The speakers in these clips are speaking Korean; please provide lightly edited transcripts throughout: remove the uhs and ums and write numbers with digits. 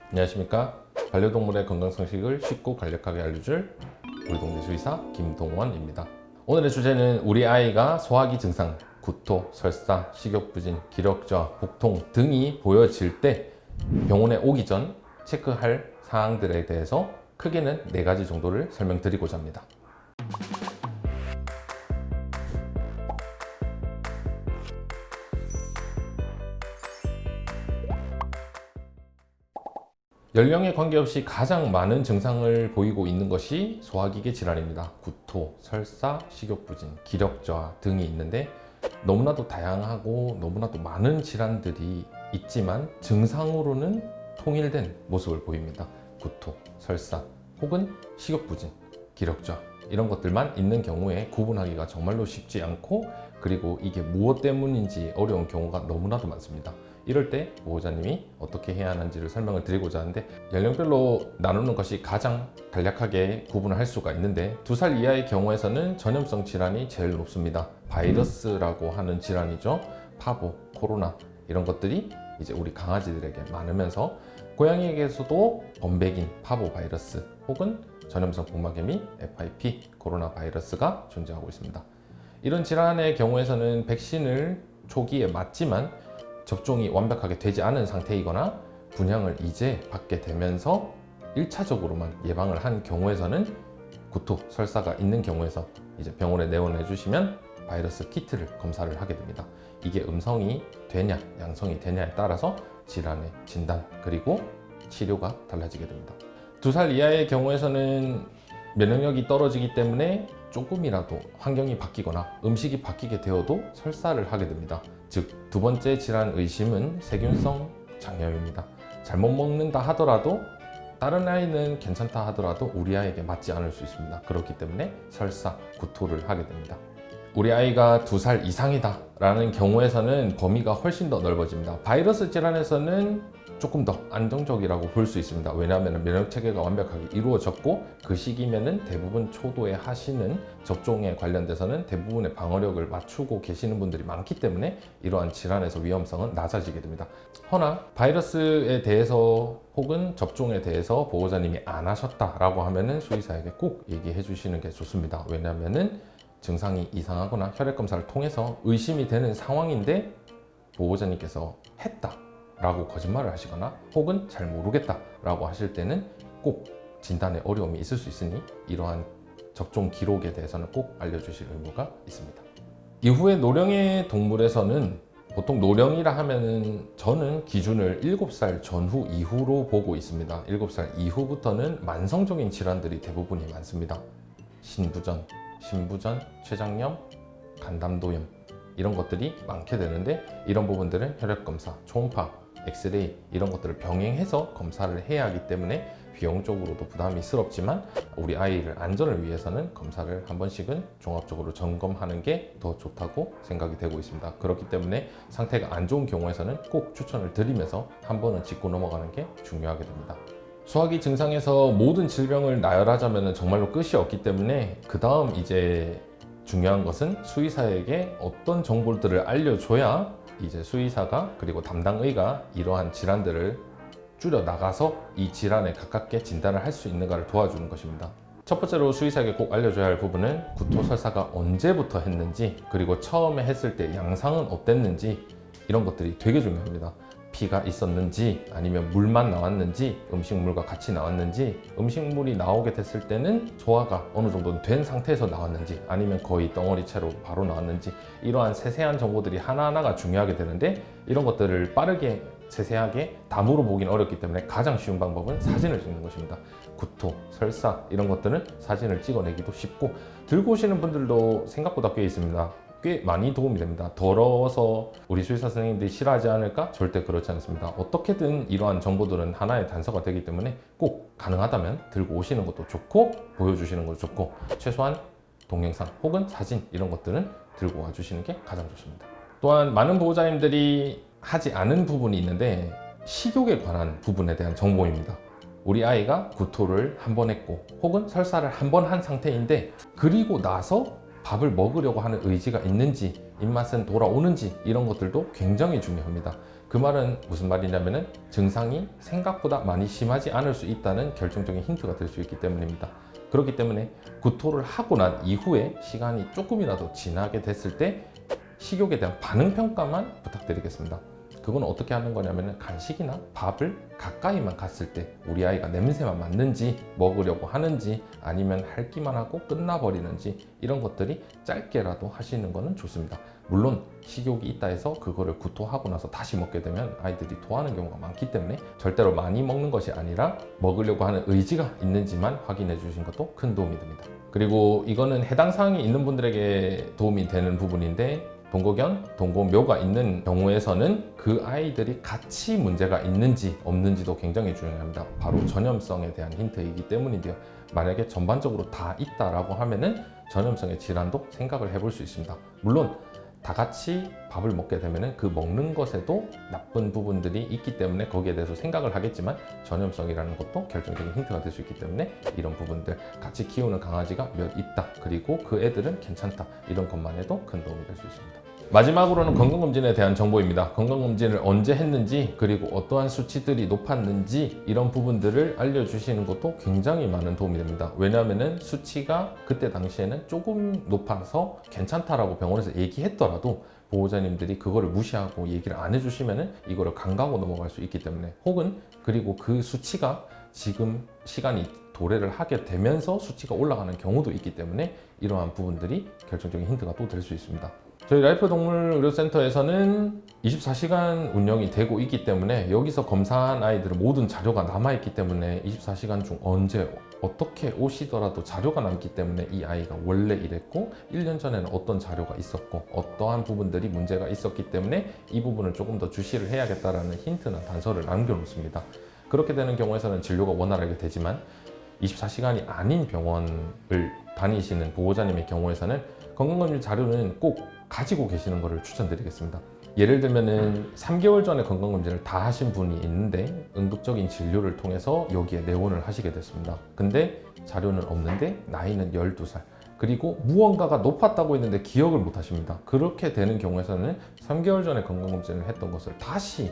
안녕하십니까. 반려동물의 건강상식을 쉽고 간략하게 알려줄 우리 동네 수의사 김동원입니다. 오늘의 주제는 우리 아이가 소화기 증상, 구토, 설사, 식욕부진, 기력저하, 복통 등이 보여질 때 병원에 오기 전 체크할 사항들에 대해서 크게는 4가지 정도를 설명드리고자 합니다. 연령에 관계없이 가장 많은 증상을 보이고 있는 것이 소화기계 질환입니다. 구토, 설사, 식욕부진, 기력저하 등이 있는데 너무나도 다양하고 너무나도 많은 질환들이 있지만 증상으로는 통일된 모습을 보입니다. 구토, 설사 혹은 식욕부진, 기력저하 이런 것들만 있는 경우에 구분하기가 정말로 쉽지 않고 그리고 이게 무엇 때문인지 어려운 경우가 너무나도 많습니다. 이럴 때 보호자님이 어떻게 해야 하는지를 설명을 드리고자 하는데 연령별로 나누는 것이 가장 간략하게 구분을 할 수가 있는데 2살 이하의 경우에서는 전염성 질환이 제일 높습니다. 바이러스라고 하는 질환이죠. 파보, 코로나 이런 것들이 이제 우리 강아지들에게 많으면서 고양이에게서도 범백인 파보 바이러스 혹은 전염성 복막염이 FIP 코로나 바이러스가 존재하고 있습니다. 이런 질환의 경우에서는 백신을 초기에 맞지만 접종이 완벽하게 되지 않은 상태이거나 분양을 이제 받게 되면서 1차적으로만 예방을 한 경우에서는 구토, 설사가 있는 경우에서 이제 병원에 내원해 주시면 바이러스 키트를 검사를 하게 됩니다. 이게 음성이 되냐, 양성이 되냐에 따라서 질환의 진단 그리고 치료가 달라지게 됩니다. 2살 이하의 경우에서는 면역력이 떨어지기 때문에 조금이라도 환경이 바뀌거나 음식이 바뀌게 되어도 설사를 하게 됩니다. 즉, 2번째 질환 의심은 세균성 장염입니다. 잘못 먹는다 하더라도 다른 아이는 괜찮다 하더라도 우리 아이에게 맞지 않을 수 있습니다. 그렇기 때문에 설사, 구토를 하게 됩니다. 우리 아이가 2살 이상이다 라는 경우에서는 범위가 훨씬 더 넓어집니다. 바이러스 질환에서는 조금 더 안정적이라고 볼 수 있습니다. 왜냐하면 면역 체계가 완벽하게 이루어졌고 그 시기면은 대부분 초도에 하시는 접종에 관련돼서는 대부분의 방어력을 맞추고 계시는 분들이 많기 때문에 이러한 질환에서 위험성은 낮아지게 됩니다. 허나 바이러스에 대해서 혹은 접종에 대해서 보호자님이 안 하셨다라고 하면은 수의사에게 꼭 얘기해 주시는 게 좋습니다. 왜냐하면은 증상이 이상하거나 혈액 검사를 통해서 의심이 되는 상황인데 보호자님께서 했다 라고 거짓말을 하시거나 혹은 잘 모르겠다 라고 하실 때는 꼭 진단에 어려움이 있을 수 있으니 이러한 접종 기록에 대해서는 꼭 알려주실 의무가 있습니다. 이후에 노령의 동물에서는 보통 노령이라 하면은 저는 기준을 7살 전후 이후로 보고 있습니다. 7살 이후부터는 만성적인 질환들이 대부분이 많습니다. 신부전, 췌장염, 간담도염 이런 것들이 많게 되는데 이런 부분들은 혈액검사, 초음파, 엑스레이 이런 것들을 병행해서 검사를 해야 하기 때문에 비용적으로도 부담스럽지만 우리 아이를 안전을 위해서는 검사를 한 번씩은 종합적으로 점검하는 게 더 좋다고 생각이 되고 있습니다. 그렇기 때문에 상태가 안 좋은 경우에서는 꼭 추천을 드리면서 한 번은 짚고 넘어가는 게 중요하게 됩니다. 소화기 증상에서 모든 질병을 나열하자면 정말로 끝이 없기 때문에 그 다음 이제 중요한 것은 수의사에게 어떤 정보들을 알려줘야 이제 수의사가 그리고 담당의가 이러한 질환들을 줄여 나가서 이 질환에 가깝게 진단을 할 수 있는가를 도와주는 것입니다. 첫 번째로 수의사에게 꼭 알려줘야 할 부분은 구토, 설사가 언제부터 했는지 그리고 처음에 했을 때 양상은 어땠는지 이런 것들이 되게 중요합니다. 피가 있었는지 아니면 물만 나왔는지 음식물과 같이 나왔는지 음식물이 나오게 됐을 때는 소화가 어느 정도 된 상태에서 나왔는지 아니면 거의 덩어리채로 바로 나왔는지 이러한 세세한 정보들이 하나하나가 중요하게 되는데 이런 것들을 빠르게 세세하게 다 물어보기는 어렵기 때문에 가장 쉬운 방법은 사진을 찍는 것입니다. 구토, 설사 이런 것들은 사진을 찍어내기도 쉽고 들고 오시는 분들도 생각보다 꽤 있습니다. 꽤 많이 도움이 됩니다. 더러워서 우리 수의사 선생님들이 싫어하지 않을까? 절대 그렇지 않습니다. 어떻게든 이러한 정보들은 하나의 단서가 되기 때문에 꼭 가능하다면 들고 오시는 것도 좋고 보여주시는 것도 좋고 최소한 동영상 혹은 사진 이런 것들은 들고 와주시는 게 가장 좋습니다. 또한 많은 보호자님들이 하지 않은 부분이 있는데 식욕에 관한 부분에 대한 정보입니다. 우리 아이가 구토를 한 번 했고 혹은 설사를 한 번 한 상태인데 그리고 나서 밥을 먹으려고 하는 의지가 있는지 입맛은 돌아오는지 이런 것들도 굉장히 중요합니다. 그 그 말은 무슨 말이냐면은 증상이 생각보다 많이 심하지 않을 수 있다는 결정적인 힌트가 될 수 있기 때문입니다. 그렇기 때문에 구토를 하고 난 이후에 시간이 조금이라도 지나게 됐을 때 식욕에 대한 반응 평가만 부탁드리겠습니다. 그건 어떻게 하는 거냐면 간식이나 밥을 가까이만 갔을 때 우리 아이가 냄새만 맡는지 먹으려고 하는지 아니면 핥기만 하고 끝나버리는지 이런 것들이 짧게라도 하시는 거는 좋습니다. 물론 식욕이 있다 해서 그거를 구토하고 나서 다시 먹게 되면 아이들이 토하는 경우가 많기 때문에 절대로 많이 먹는 것이 아니라 먹으려고 하는 의지가 있는지만 확인해 주신 것도 큰 도움이 됩니다. 그리고 이거는 해당 사항이 있는 분들에게 도움이 되는 부분인데 동거견, 동거묘가 있는 경우에서는 그 아이들이 같이 문제가 있는지 없는지도 굉장히 중요합니다. 바로 전염성에 대한 힌트이기 때문인데요. 만약에 전반적으로 다 있다라고 하면은 전염성의 질환도 생각을 해볼 수 있습니다. 물론 다 같이 밥을 먹게 되면은 그 먹는 것에도 나쁜 부분들이 있기 때문에 거기에 대해서 생각을 하겠지만 전염성이라는 것도 결정적인 힌트가 될 수 있기 때문에 이런 부분들 같이 키우는 강아지가 몇 있다 그리고 그 애들은 괜찮다 이런 것만 해도 큰 도움이 될 수 있습니다. 마지막으로는 건강검진에 대한 정보입니다. 건강검진을 언제 했는지 그리고 어떠한 수치들이 높았는지 이런 부분들을 알려주시는 것도 굉장히 많은 도움이 됩니다. 왜냐하면 수치가 그때 당시에는 조금 높아서 괜찮다라고 병원에서 얘기했더라도 보호자님들이 그거를 무시하고 얘기를 안 해주시면 이거를 간과하고 넘어갈 수 있기 때문에 혹은 그리고 그 수치가 지금 시간이 도래를 하게 되면서 수치가 올라가는 경우도 있기 때문에 이러한 부분들이 결정적인 힌트가 또 될 수 있습니다. 저희 라이프 동물 의료센터에서는 24시간 운영이 되고 있기 때문에 여기서 검사한 아이들은 모든 자료가 남아있기 때문에 24시간 중 언제 어떻게 오시더라도 자료가 남기 때문에 이 아이가 원래 이랬고 1년 전에는 어떤 자료가 있었고 어떠한 부분들이 문제가 있었기 때문에 이 부분을 조금 더 주시를 해야겠다라는 힌트나 단서를 남겨놓습니다. 그렇게 되는 경우에서는 진료가 원활하게 되지만 24시간이 아닌 병원을 다니시는 보호자님의 경우에서는 건강검진 자료는 꼭 가지고 계시는 것을 추천드리겠습니다. 예를 들면은 3개월 전에 건강검진을 다 하신 분이 있는데 응급적인 진료를 통해서 여기에 내원을 하시게 됐습니다. 근데 자료는 없는데 나이는 12살 그리고 무언가가 높았다고 했는데 기억을 못 하십니다. 그렇게 되는 경우에서는 3개월 전에 건강검진을 했던 것을 다시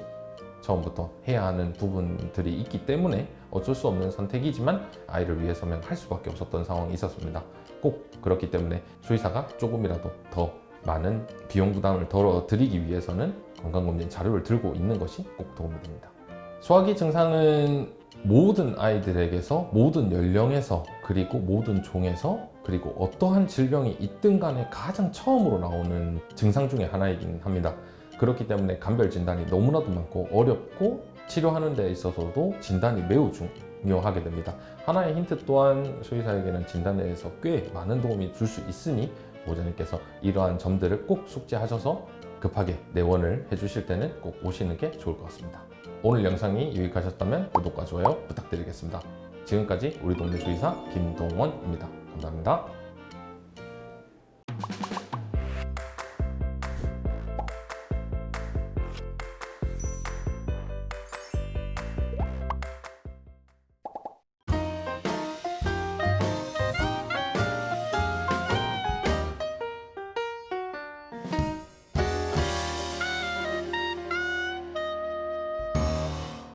처음부터 해야 하는 부분들이 있기 때문에 어쩔 수 없는 선택이지만 아이를 위해서면 할 수밖에 없었던 상황이 있었습니다. 꼭 그렇기 때문에 수의사가 조금이라도 더 많은 비용 부담을 덜어드리기 위해서는 건강검진 자료를 들고 있는 것이 꼭 도움이 됩니다. 소화기 증상은 모든 아이들에게서 모든 연령에서 그리고 모든 종에서 그리고 어떠한 질병이 있든 간에 가장 처음으로 나오는 증상 중에 하나이긴 합니다. 그렇기 때문에 감별 진단이 너무나도 많고 어렵고 치료하는 데 있어서도 진단이 매우 중요하게 됩니다. 하나의 힌트 또한 수의사에게는 진단에 대해서 꽤 많은 도움이 줄 수 있으니 보호자님께서 이러한 점들을 꼭 숙지하셔서 급하게 내원을 해주실 때는 꼭 오시는 게 좋을 것 같습니다. 오늘 영상이 유익하셨다면 구독과 좋아요 부탁드리겠습니다. 지금까지 우리 동네 수의사 김동원입니다. 감사합니다.